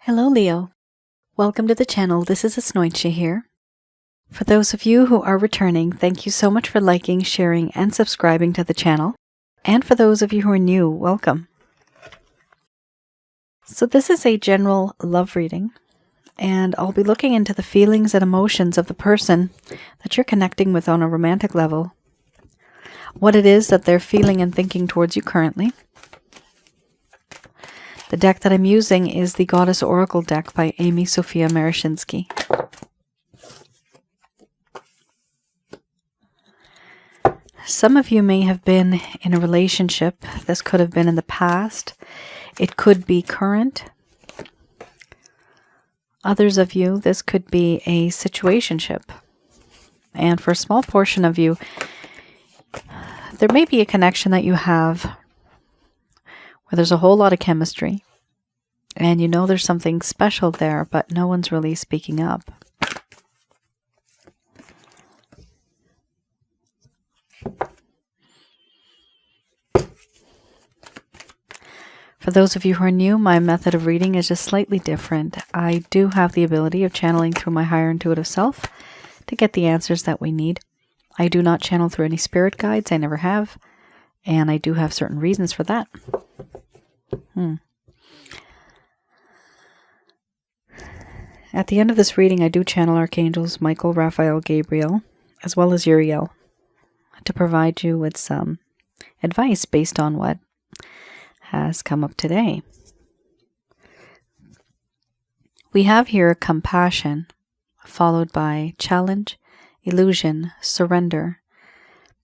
Hello, Leo. Welcome to the channel. This is Asnointia here. For those of you who are returning, thank you so much for liking, sharing, and subscribing to the channel. And for those of you who are new, welcome. So this is a general love reading, and I'll be looking into the feelings and emotions of the person that you're connecting with on a romantic level, what it is that they're feeling and thinking towards you currently. The deck that I'm using is the Goddess Oracle deck by Amy Sophia Marashinsky. Some of you may have been in a relationship. This could have been in the past. It could be current. Others of you, this could be a situationship. And for a small portion of you, there may be a connection that you have where there's a whole lot of chemistry, and you know there's something special there, but no one's really speaking up. For those of you who are new, my method of reading is just slightly different. I do have the ability of channeling through my higher intuitive self to get the answers that we need. I do not channel through any spirit guides, I never have, and I do have certain reasons for that. At the end of this reading, I do channel Archangels Michael, Raphael, Gabriel, as well as Uriel, to provide you with some advice based on what has come up today. We have here compassion, followed by challenge, illusion, surrender,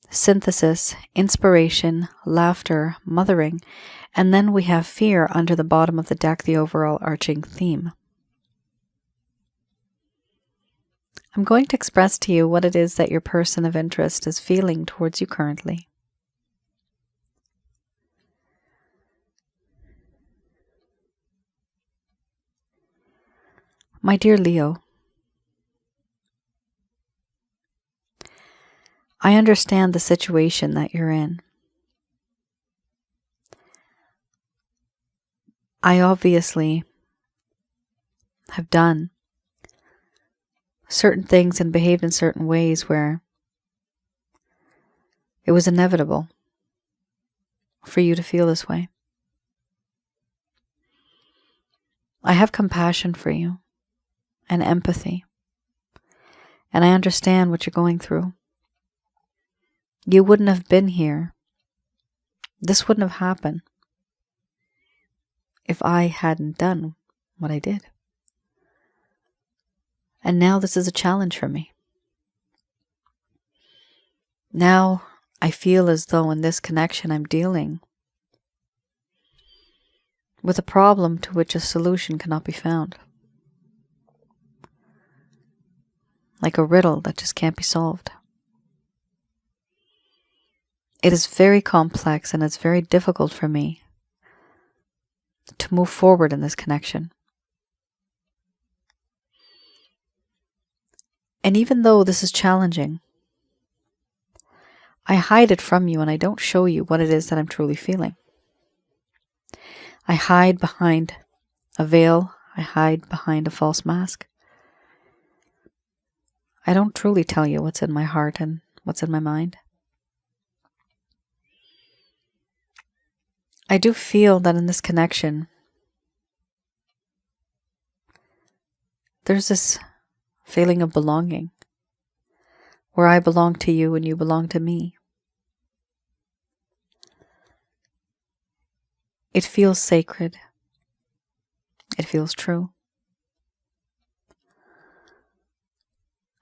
synthesis, inspiration, laughter, mothering, and then we have fear under the bottom of the deck, the overall arching theme. I'm going to express to you what it is that your person of interest is feeling towards you currently. My dear Leo, I understand the situation that you're in. I obviously have done certain things and behaved in certain ways where it was inevitable for you to feel this way. I have compassion for you and empathy, and I understand what you're going through. You wouldn't have been here. This wouldn't have happened if I hadn't done what I did. And now this is a challenge for me. Now I feel as though in this connection I'm dealing with a problem to which a solution cannot be found. Like a riddle that just can't be solved. It is very complex and it's very difficult for me to move forward in this connection. And even though this is challenging, I hide it from you and I don't show you what it is that I'm truly feeling. I hide behind a veil. I hide behind a false mask. I don't truly tell you what's in my heart and what's in my mind. I do feel that in this connection, there's this feeling of belonging, where I belong to you and you belong to me. It feels sacred. It feels true.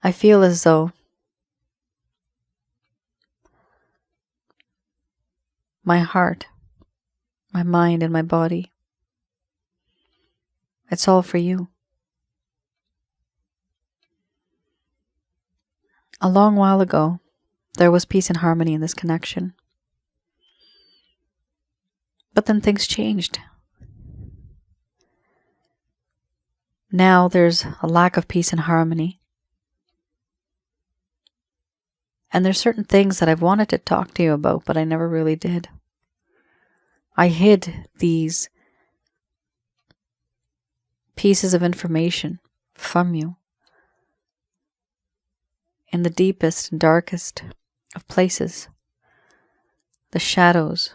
I feel as though my heart, my mind, and my body, it's all for you. A long while ago, there was peace and harmony in this connection. But then things changed. Now there's a lack of peace and harmony. And there's certain things that I've wanted to talk to you about, but I never really did. I hid these pieces of information from you in the deepest and darkest of places, the shadows.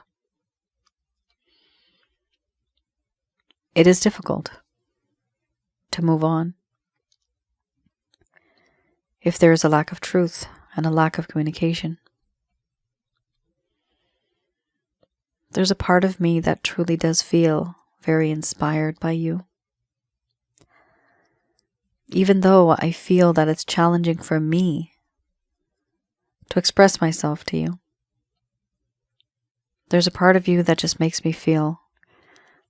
It is difficult to move on if there is a lack of truth and a lack of communication. There's a part of me that truly does feel very inspired by you. Even though I feel that it's challenging for me to express myself to you, there's a part of you that just makes me feel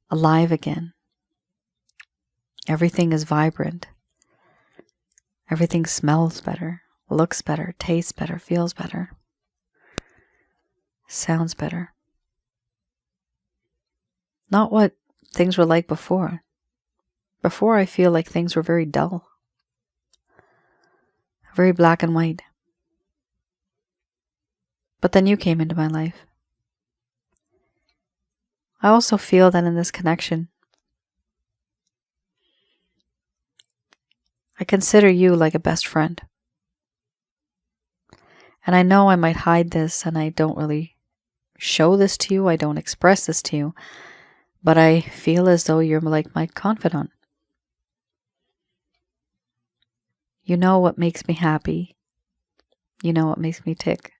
alive again. Everything is vibrant. Everything smells better, looks better, tastes better, feels better, sounds better. Not what things were like before. Before, I feel like things were very dull, very black and white. But then you came into my life. I also feel that in this connection, I consider you like a best friend. And I know I might hide this and I don't really show this to you, I don't express this to you, but I feel as though you're like my confidant. You know what makes me happy. You know what makes me tick.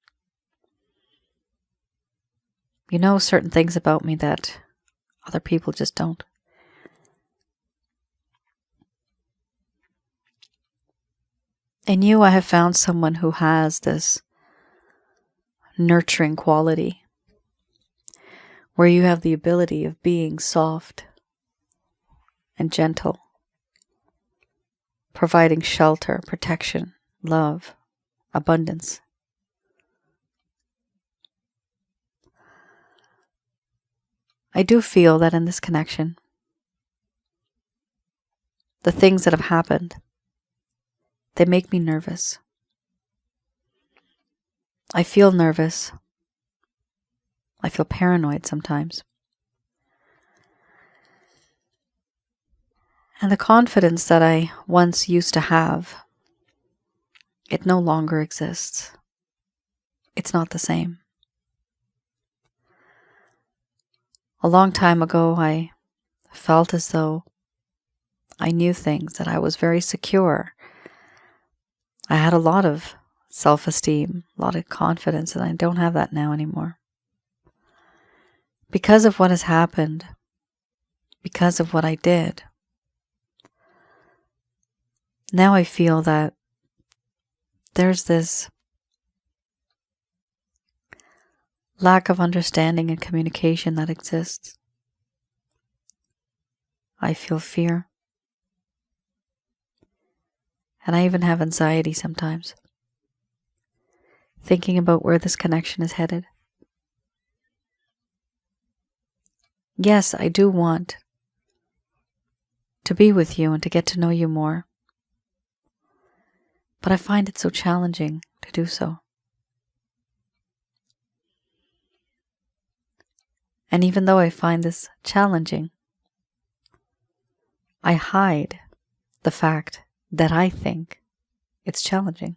You know certain things about me that other people just don't. In you, I have found someone who has this nurturing quality, where you have the ability of being soft and gentle, providing shelter, protection, love, abundance. I do feel that in this connection, the things that have happened, they make me nervous. I feel nervous. I feel paranoid sometimes. And the confidence that I once used to have, it no longer exists. It's not the same. A long time ago, I felt as though I knew things, that I was very secure. I had a lot of self-esteem, a lot of confidence, and I don't have that now anymore. Because of what has happened, because of what I did, now I feel that there's this lack of understanding and communication that exists. I feel fear. And I even have anxiety sometimes, thinking about where this connection is headed. Yes, I do want to be with you and to get to know you more, but I find it so challenging to do so. And even though I find this challenging, I hide the fact that I think it's challenging.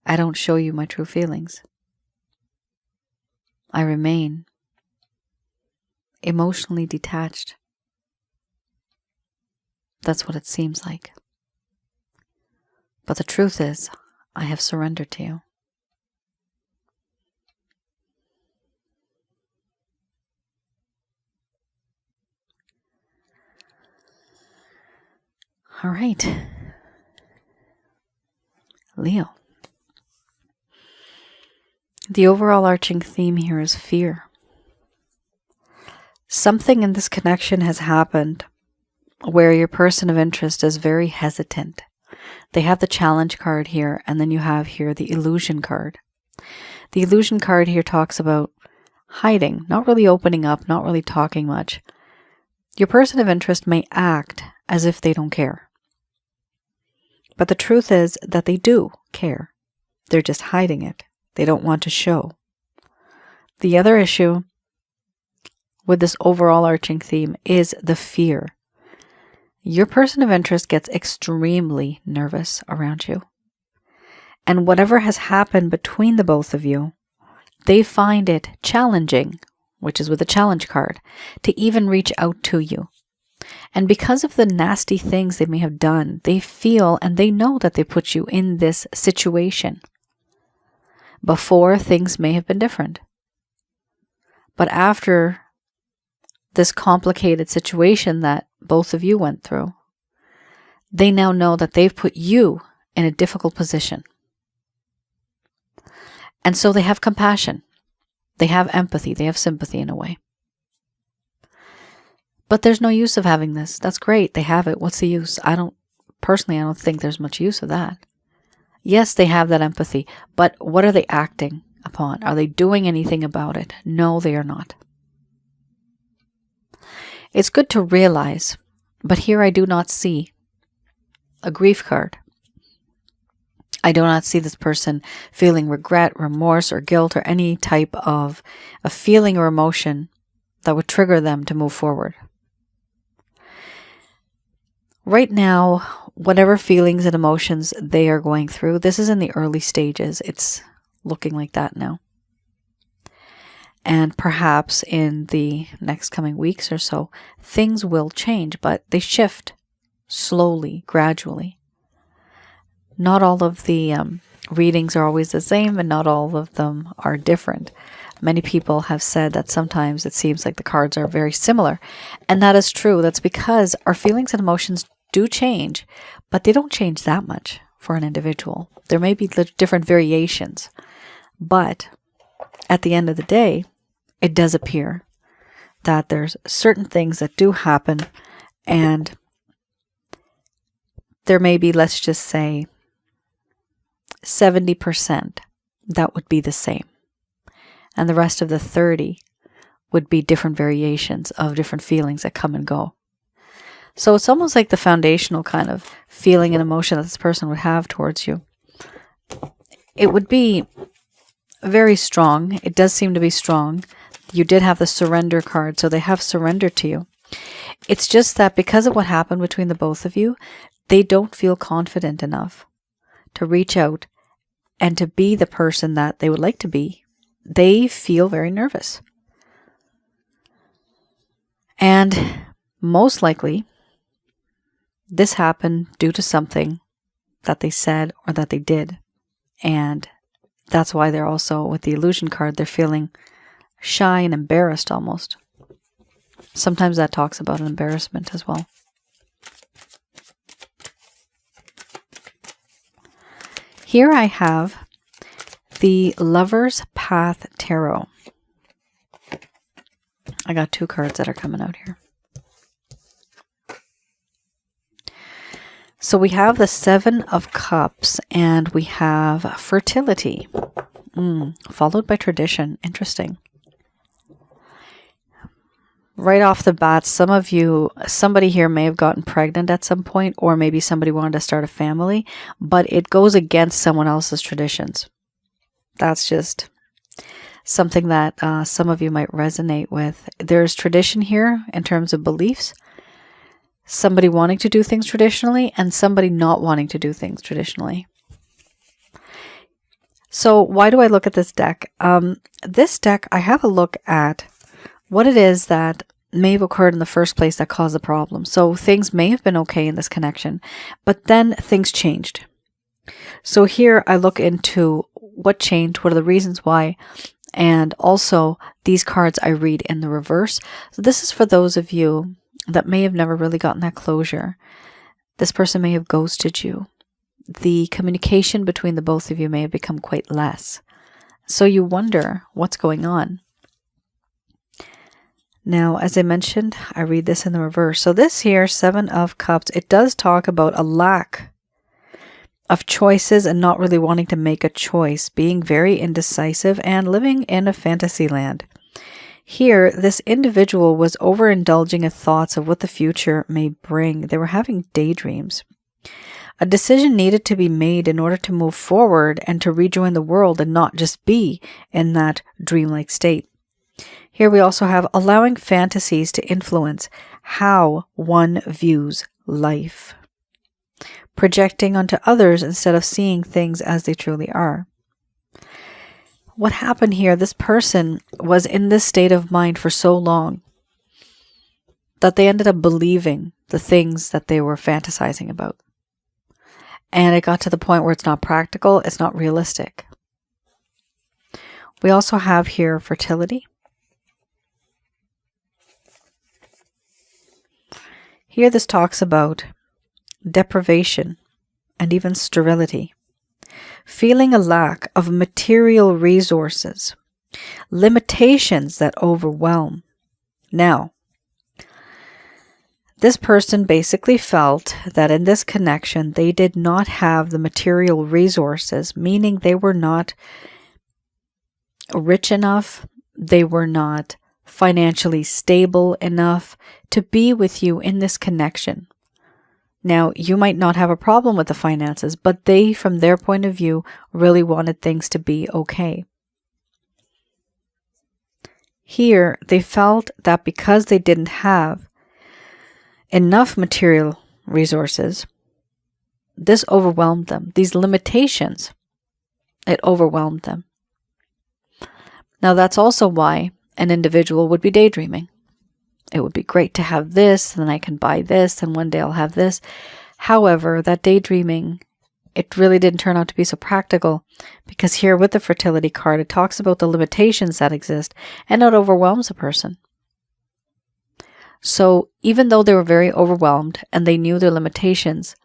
I don't show you my true feelings. I remain emotionally detached. That's what it seems like. But the truth is, I have surrendered to you. All right. Leo. The overall arching theme here is fear. Something in this connection has happened where your person of interest is very hesitant. They have the challenge card here, and then you have here the illusion card. The illusion card here talks about hiding, not really opening up, not really talking much. Your person of interest may act as if they don't care. But the truth is that they do care. They're just hiding it. They don't want to show. The other issue with this overall arching theme is the fear. your person of interest gets extremely nervous around you. And whatever has happened between the both of you, they find it challenging, which is with the challenge card, to even reach out to you. And because of the nasty things they may have done, they feel and they know that they put you in this situation. Before, things may have been different. But after this complicated situation that both of you went through, they now know that they've put you in a difficult position. And so they have compassion. They have empathy. They have sympathy in a way. But there's no use of having this. That's great. They have it. What's the use? I don't think there's much use of that. Yes, they have that empathy, but what are they acting upon? Are they doing anything about it? No, they are not. It's good to realize, but here I do not see a grief card. I do not see this person feeling regret, remorse, or guilt, or any type of a feeling or emotion that would trigger them to move forward. Right now, whatever feelings and emotions they are going through, this is in the early stages. It's looking like that now. And perhaps in the next coming weeks or so, things will change, but they shift slowly, gradually. Not all of the readings are always the same, and not all of them are different. Many people have said that sometimes it seems like the cards are very similar. And that is true. That's because our feelings and emotions do change, but they don't change that much for an individual. There may be different variations, but at the end of the day, it does appear that there's certain things that do happen, and there may be, let's just say, 70% that would be the same. And the rest of the 30 would be different variations of different feelings that come and go. So it's almost like the foundational kind of feeling and emotion that this person would have towards you. It would be very strong. It does seem to be strong. You did have the surrender card, so they have surrendered to you. It's just that because of what happened between the both of you, they don't feel confident enough to reach out and to be the person that they would like to be. They feel very nervous. And most likely, this happened due to something that they said or that they did. And that's why they're also, with the illusion card, they're feeling shy and embarrassed almost. Sometimes that talks about an embarrassment as well. Here I have the Lover's Path Tarot. I got two cards that are coming out here. So we have the Seven of Cups and we have fertility, followed by tradition. Interesting. Right off the bat, somebody here may have gotten pregnant at some point, or maybe somebody wanted to start a family, but it goes against someone else's traditions. That's just something that some of you might resonate with. There's tradition here in terms of beliefs. Somebody wanting to do things traditionally and somebody not wanting to do things traditionally. So why do I look at this deck? This deck, I have a look at what it is that may have occurred in the first place that caused the problem. So things may have been okay in this connection, but then things changed. So here I look into what changed, what are the reasons why, and also these cards I read in the reverse. So this is for those of you that may have never really gotten that closure. This person may have ghosted you. The communication between the both of you may have become quite less. So you wonder what's going on. Now, as I mentioned, I read this in the reverse. So this here, Seven of Cups, it does talk about a lack of choices and not really wanting to make a choice, being very indecisive and living in a fantasy land. Here, this individual was overindulging in thoughts of what the future may bring. They were having daydreams. A decision needed to be made in order to move forward and to rejoin the world and not just be in that dreamlike state. Here we also have allowing fantasies to influence how one views life, projecting onto others instead of seeing things as they truly are. What happened here, this person was in this state of mind for so long that they ended up believing the things that they were fantasizing about. And it got to the point where it's not practical, it's not realistic. We also have here fertility. Here this talks about deprivation and even sterility, feeling a lack of material resources, limitations that overwhelm. Now, this person basically felt that in this connection, they did not have the material resources, meaning they were not rich enough, they were not financially stable enough to be with you in this connection. Now, you might not have a problem with the finances, but they, from their point of view, really wanted things to be okay. Here, they felt that because they didn't have enough material resources, this overwhelmed them. These limitations, it overwhelmed them. Now, that's also why an individual would be daydreaming. It would be great to have this, and then I can buy this, and one day I'll have this. However, that daydreaming, it really didn't turn out to be so practical, because here with the fertility card, it talks about the limitations that exist, and it overwhelms a person. So even though they were very overwhelmed and they knew their limitations,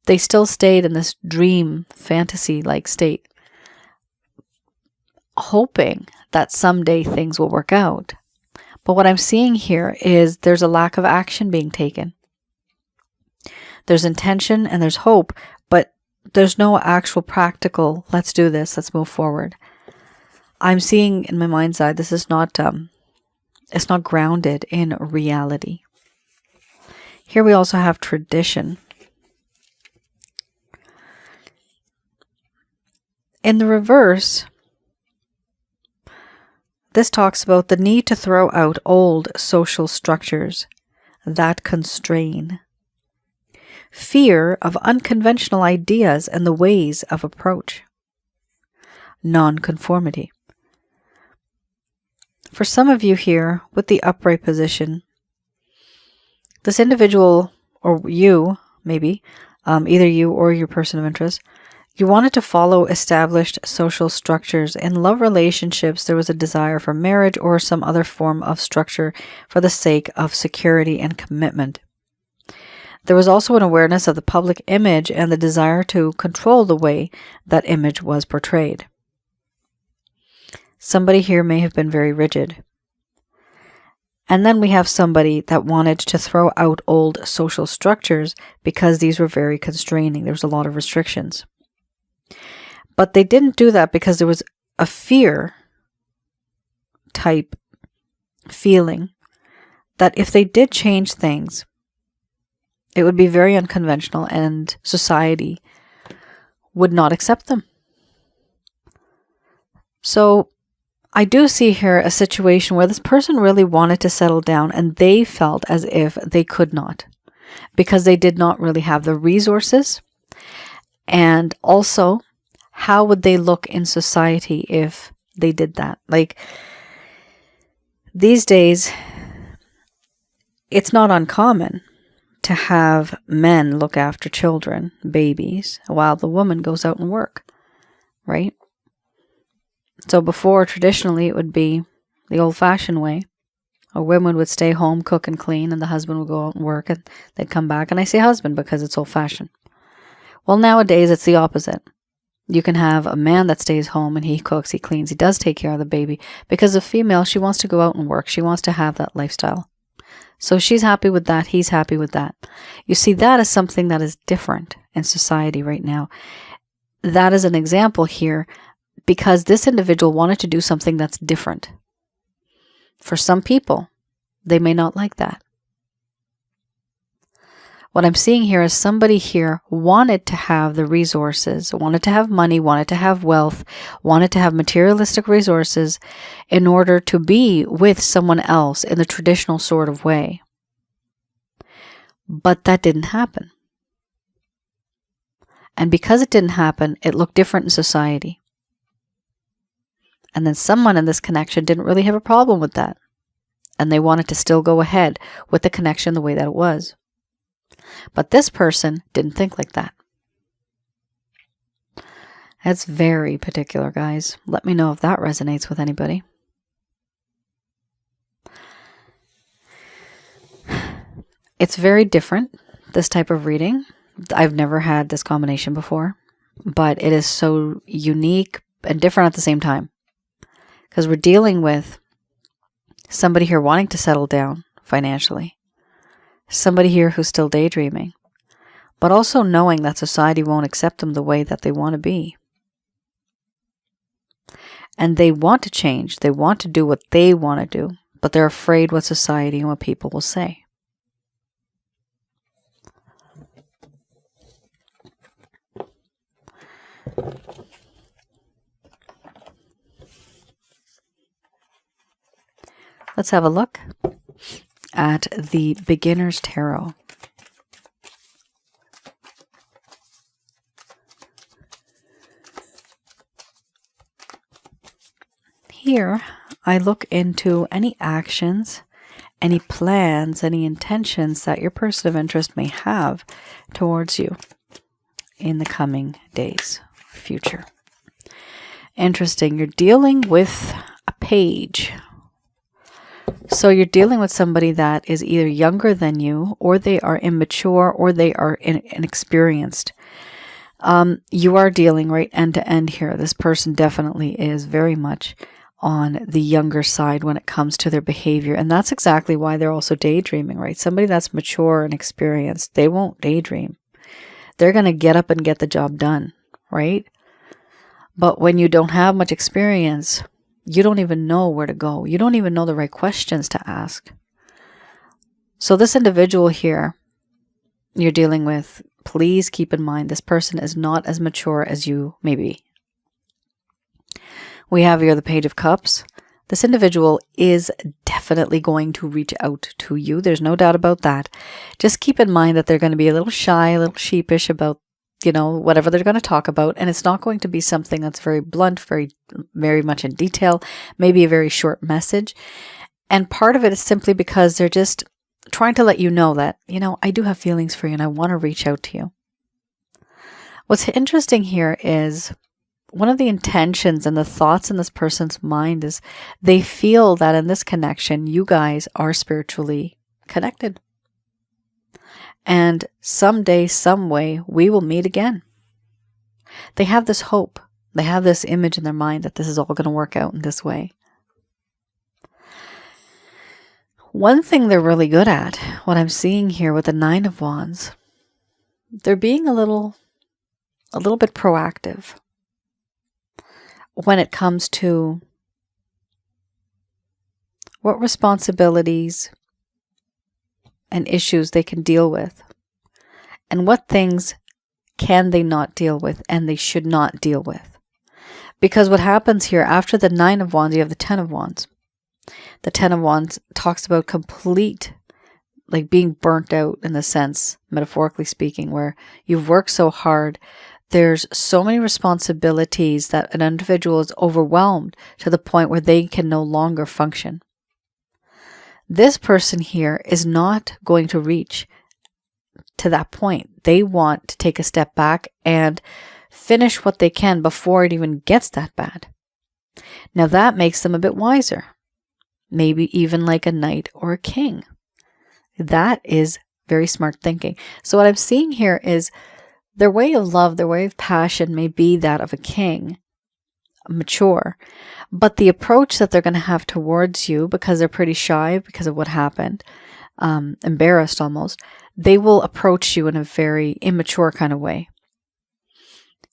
they still stayed in this dream, fantasy-like state, hoping that someday things will work out. But what I'm seeing here is there's a lack of action being taken. There's intention and there's hope, but there's no actual practical, let's do this, let's move forward. I'm seeing in my mind's eye, this is not, it's not grounded in reality. Here we also have tradition. In the reverse, this talks about the need to throw out old social structures that constrain, fear of unconventional ideas and the ways of approach, nonconformity. For some of you here with the upright position, this individual, or you, maybe, either you or your person of interest, you wanted to follow established social structures. In love relationships, there was a desire for marriage or some other form of structure for the sake of security and commitment. There was also an awareness of the public image and the desire to control the way that image was portrayed. Somebody here may have been very rigid. And then we have somebody that wanted to throw out old social structures because these were very constraining. There was a lot of restrictions. But they didn't do that because there was a fear type feeling that if they did change things, it would be very unconventional and society would not accept them. So I do see here a situation where this person really wanted to settle down and they felt as if they could not because they did not really have the resources. And also, how would they look in society if they did that? Like, these days, it's not uncommon to have men look after children, babies, while the woman goes out and work, right? So before, traditionally, it would be the old-fashioned way. A woman would stay home, cook and clean, and the husband would go out and work, and they'd come back. And I say husband because it's old-fashioned. Well, nowadays, it's the opposite. You can have a man that stays home and he cooks, he cleans, he does take care of the baby. Because a female, she wants to go out and work. She wants to have that lifestyle. So she's happy with that. He's happy with that. You see, that is something that is different in society right now. That is an example here because this individual wanted to do something that's different. For some people, they may not like that. What I'm seeing here is somebody here wanted to have the resources, wanted to have money, wanted to have wealth, wanted to have materialistic resources in order to be with someone else in the traditional sort of way. But that didn't happen. And because it didn't happen, it looked different in society. And then someone in this connection didn't really have a problem with that. And they wanted to still go ahead with the connection the way that it was. But this person didn't think like that. That's very particular, guys. Let me know if that resonates with anybody. It's very different, this type of reading. I've never had this combination before, but it is so unique and different at the same time. Because we're dealing with somebody here wanting to settle down financially. Somebody here who's still daydreaming. But also knowing that society won't accept them the way that they want to be. And they want to change. They want to do what they want to do. But they're afraid what society and what people will say. Let's have a look at the Beginner's Tarot. Here, I look into any actions, any plans, any intentions that your person of interest may have towards you in the coming days, future. Interesting. You're dealing with a page. So you're dealing with somebody that is either younger than you, or they are immature, or they are inexperienced. You are dealing right end to end here. This person definitely is very much on the younger side when it comes to their behavior. And that's exactly why they're also daydreaming, right? Somebody that's mature and experienced, they won't daydream. They're going to get up and get the job done, right? But when you don't have much experience, you don't even know where to go. You don't even know the right questions to ask. So this individual here you're dealing with, please keep in mind this person is not as mature as you may be. We have here the Page of Cups. This individual is definitely going to reach out to you. There's no doubt about that. Just keep in mind that they're going to be a little shy, a little sheepish about, whatever they're going to talk about. And it's not going to be something that's very blunt, very much in detail, maybe a very short message. And part of it is simply because they're just trying to let you know that, I do have feelings for you and I want to reach out to you. What's interesting here is one of the intentions and the thoughts in this person's mind is they feel that in this connection, you guys are spiritually connected. And someday, some way, we will meet again. They have this hope. They have this image in their mind that this is all going to work out in this way. One thing they're really good at, what I'm seeing here with the Nine of Wands, they're being a little bit proactive when it comes to what responsibilities and issues they can deal with, and what things can they not deal with and they should not deal with. Because what happens here, after the Nine of Wands, you have the Ten of Wands. The Ten of Wands talks about complete, like being burnt out in the sense, metaphorically speaking, where you've worked so hard. There's so many responsibilities that an individual is overwhelmed to the point where they can no longer function. This person here is not going to reach to that point. They want to take a step back and finish what they can before it even gets that bad. Now that makes them a bit wiser. Maybe even like a knight or a king. That is very smart thinking. So what I'm seeing here is their way of love, their way of passion may be that of a king, mature, but the approach that they're going to have towards you, because they're pretty shy because of what happened, embarrassed almost, they will approach you in a very immature kind of way.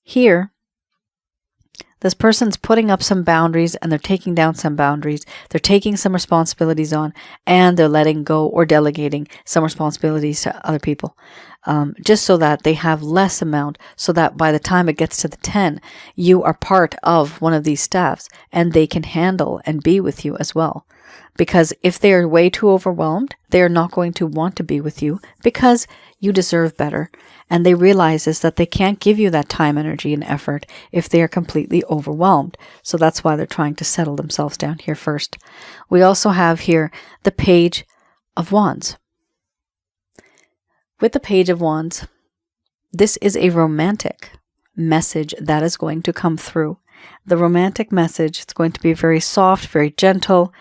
Here, this person's putting up some boundaries and they're taking down some boundaries. They're taking some responsibilities on and they're letting go or delegating some responsibilities to other people. just so that they have less amount, so that by the time it gets to the 10, you are part of one of these staffs and they can handle and be with you as well. Because if they are way too overwhelmed, they are not going to want to be with you because you deserve better. And they realize is that they can't give you that time, energy, and effort if they are completely overwhelmed. So that's why they're trying to settle themselves down here first. We also have here the Page of Wands. With the Page of Wands, this is a romantic message that is going to come through. The romantic message, it's going to be very soft, very gentle.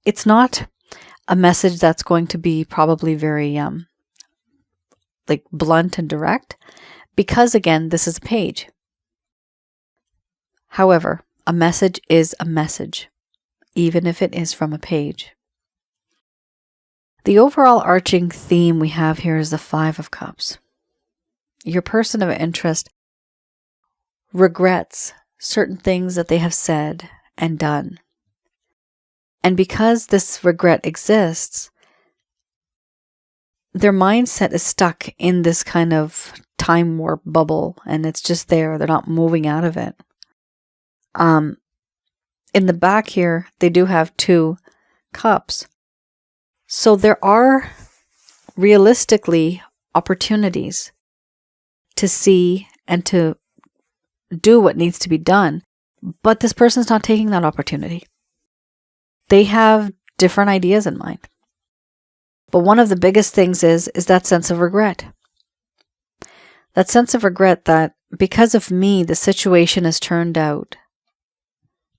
It's not a message that's going to be probably very like blunt and direct, because again, this is a page. However, a message is a message, even if it is from a page. The overall arching theme we have here is the Five of Cups. Your person of interest regrets certain things that they have said and done. And because this regret exists, their mindset is stuck in this kind of time warp bubble, and it's just there. They're not moving out of it. In the back here, they do have 2 cups. So there are realistically opportunities to see and to do what needs to be done, but this person's not taking that opportunity. They have different ideas in mind. But one of the biggest things is that sense of regret. That sense of regret that because of me, the situation has turned out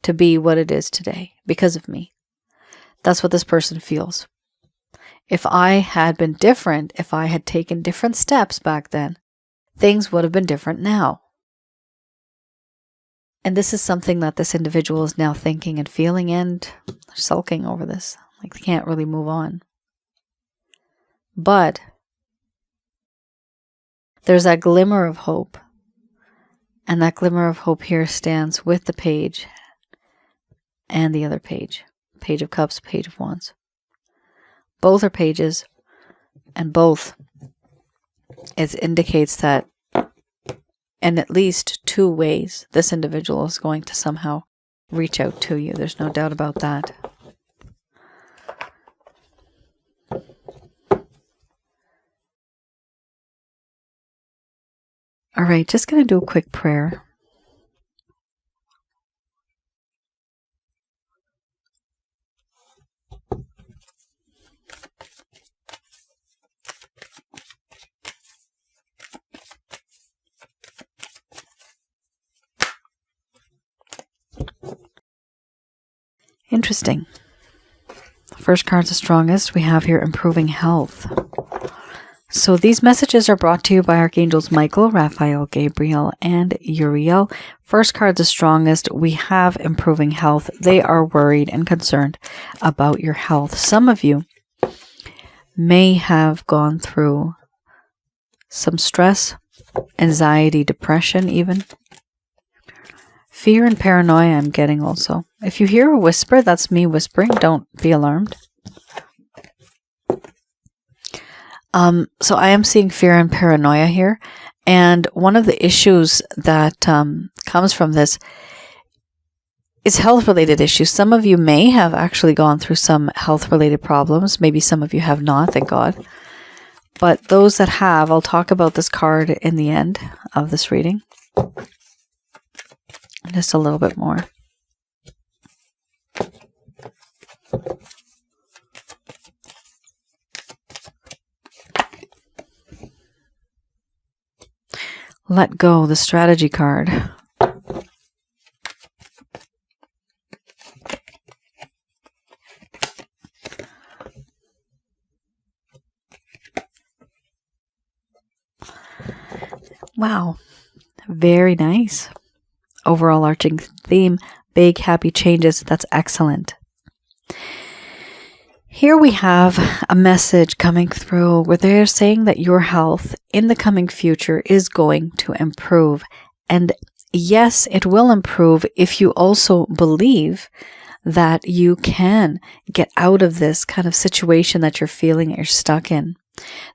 to be what it is today. Because of me. That's what this person feels. If I had been different, if I had taken different steps back then, things would have been different now. And this is something that this individual is now thinking and feeling and sulking over this. Like they can't really move on. But there's that glimmer of hope. And that glimmer of hope here stands with the page and the other page. Page of Cups, Page of Wands. Both are pages, and both, it indicates that in at least 2 ways, this individual is going to somehow reach out to you. There's no doubt about that. All right, just going to do a quick prayer. Interesting. First card's the strongest. We have here improving health. So these messages are brought to you by Archangels Michael, Raphael, Gabriel, and Uriel. First card's the strongest. We have improving health. They are worried and concerned about your health. Some of you may have gone through some stress, anxiety, depression even. Fear and paranoia I'm getting also. If you hear a whisper, that's me whispering. Don't be alarmed. So I am seeing fear and paranoia here. And one of the issues that comes from this is health-related issues. Some of you may have actually gone through some health-related problems. Maybe some of you have not, thank God. But those that have, I'll talk about this card in the end of this reading. Just a little bit more. Let go, the strategy card. Wow, very nice. Overall arching theme, big happy changes. That's excellent. Here we have a message coming through where they're saying that your health in the coming future is going to improve. And yes, it will improve if you also believe that you can get out of this kind of situation that you're feeling that you're stuck in.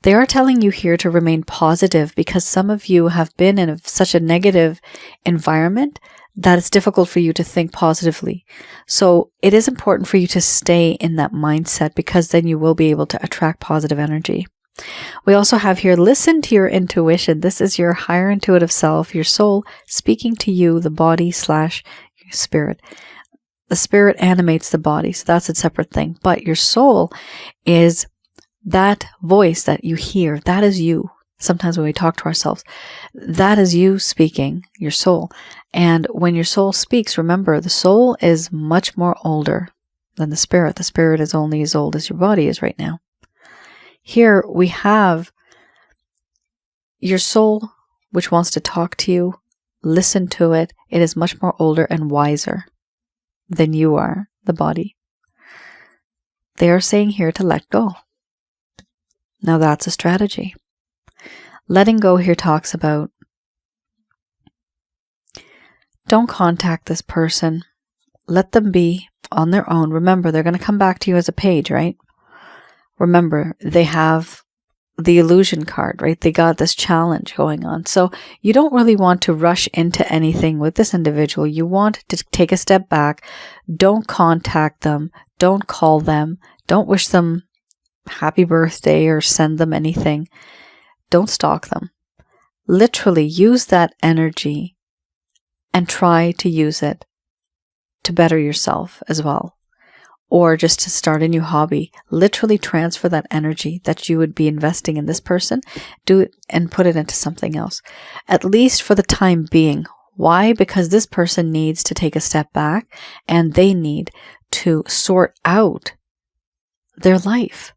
They are telling you here to remain positive because some of you have been in such a negative environment that it's difficult for you to think positively. So it is important for you to stay in that mindset because then you will be able to attract positive energy. We also have here, listen to your intuition. This is your higher intuitive self, your soul speaking to you, the body / spirit. The spirit animates the body, so that's a separate thing. But your soul is that voice that you hear. That is you. Sometimes when we talk to ourselves, that is you speaking, your soul. And when your soul speaks, remember, the soul is much more older than the spirit. The spirit is only as old as your body is right now. Here we have your soul, which wants to talk to you. Listen to it. It is much more older and wiser than you are, the body. They are saying here to let go. Now that's a strategy. Letting go here talks about, don't contact this person. Let them be on their own. Remember, they're going to come back to you as a page, right? Remember, they have the illusion card, right? They got this challenge going on. So you don't really want to rush into anything with this individual. You want to take a step back. Don't contact them. Don't call them. Don't wish them happy birthday or send them anything. Don't stalk them. Literally use that energy and try to use it to better yourself as well. Or just to start a new hobby. Literally transfer that energy that you would be investing in this person, do it and put it into something else. At least for the time being. Why? Because this person needs to take a step back and they need to sort out their life.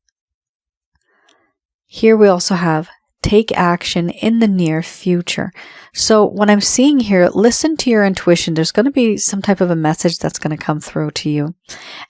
Here we also have take action in the near future. So what I'm seeing here, listen to your intuition. There's going to be some type of a message that's going to come through to you.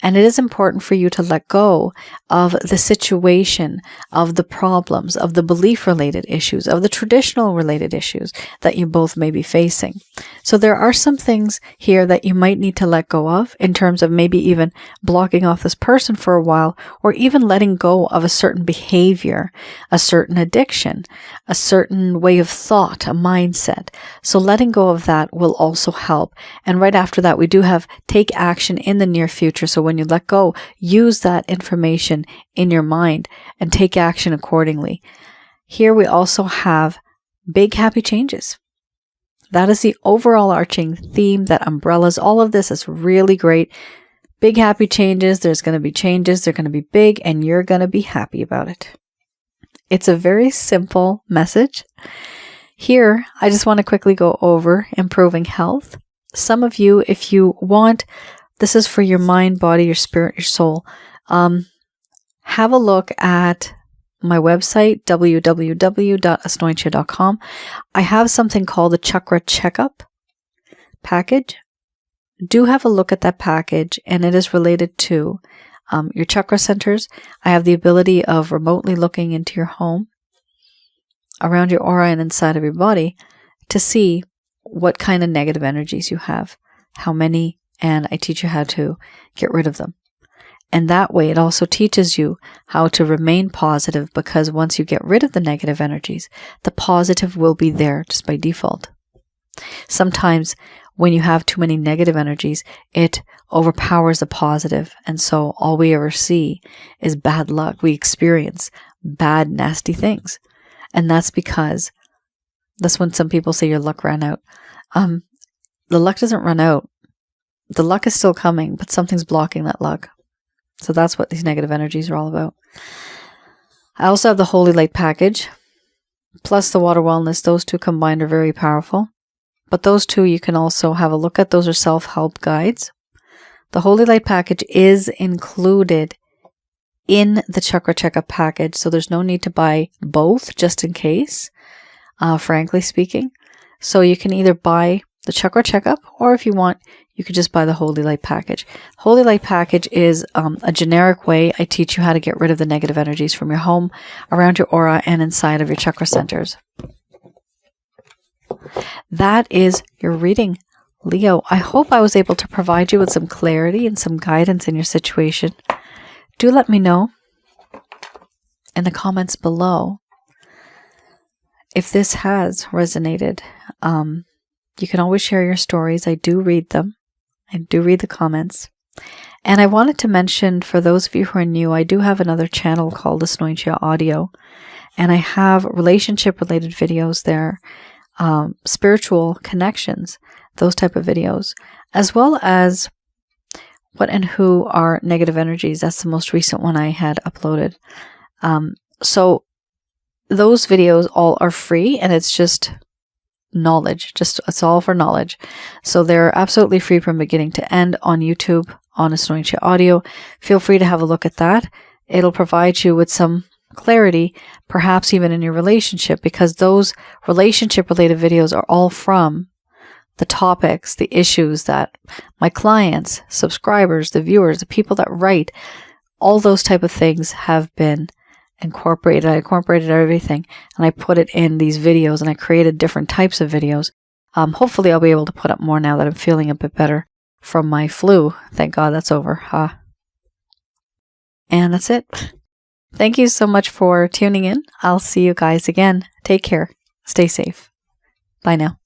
And it is important for you to let go of the situation, of the problems, of the belief-related issues, of the traditional-related issues that you both may be facing. So there are some things here that you might need to let go of in terms of maybe even blocking off this person for a while, or even letting go of a certain behavior, a certain addiction, a certain way of thought, a mindset. So letting go of that will also help. And right after that, we do have take action in the near future. So when you let go, use that information in your mind and take action accordingly. Here we also have big happy changes. That is the overall arching theme that umbrellas all of this. Is really great. Big happy changes. There's going to be changes. They're going to be big and you're going to be happy about it. It's a very simple message. Here, I just want to quickly go over improving health. Some of you, if you want, this is for your mind, body, your spirit, your soul. Have a look at my website, www.asnointia.com. I have something called the Chakra Checkup package. Do have a look at that package, and it is related to your chakra centers. I have the ability of remotely looking into your home, around your aura and inside of your body to see what kind of negative energies you have, how many, and I teach you how to get rid of them. And that way it also teaches you how to remain positive, because once you get rid of the negative energies, the positive will be there just by default. Sometimes when you have too many negative energies, it overpowers the positive, and so all we ever see is bad luck. We experience bad, nasty things. And that's because, that's when some people say your luck ran out. The luck doesn't run out. The luck is still coming, but something's blocking that luck. So that's what these negative energies are all about. I also have the Holy Light package, plus the Water Wellness. Those two combined are very powerful. But those two you can also have a look at. Those are self-help guides. The Holy Light package is included in the Chakra Checkup package, so there's no need to buy both just in case, frankly speaking. So you can either buy the Chakra Checkup, or if you want, you could just buy the Holy Light package. Holy Light package is a generic way I teach you how to get rid of the negative energies from your home, around your aura, and inside of your chakra centers. That is your reading, Leo. I hope I was able to provide you with some clarity and some guidance in your situation. Do let me know in the comments below if this has resonated. You can always share your stories. I do read them. I do read the comments. And I wanted to mention, for those of you who are new, I do have another channel called Asnointia Audio. And I have relationship-related videos there, spiritual connections, those type of videos, as well as what and who are negative energies. That's the most recent one I had uploaded. So those videos all are free, and it's just knowledge. It's all for knowledge. So they're absolutely free from beginning to end on YouTube, on Asnointia Audio. Feel free to have a look at that. It'll provide you with some clarity, perhaps even in your relationship, because those relationship-related videos are all from the topics, the issues that my clients, subscribers, the viewers, the people that write, all those type of things have been incorporated. I incorporated everything, and I put it in these videos, and I created different types of videos. Hopefully I'll be able to put up more now that I'm feeling a bit better from my flu. Thank God that's over. And that's it. Thank you so much for tuning in. I'll see you guys again. Take care. Stay safe. Bye now.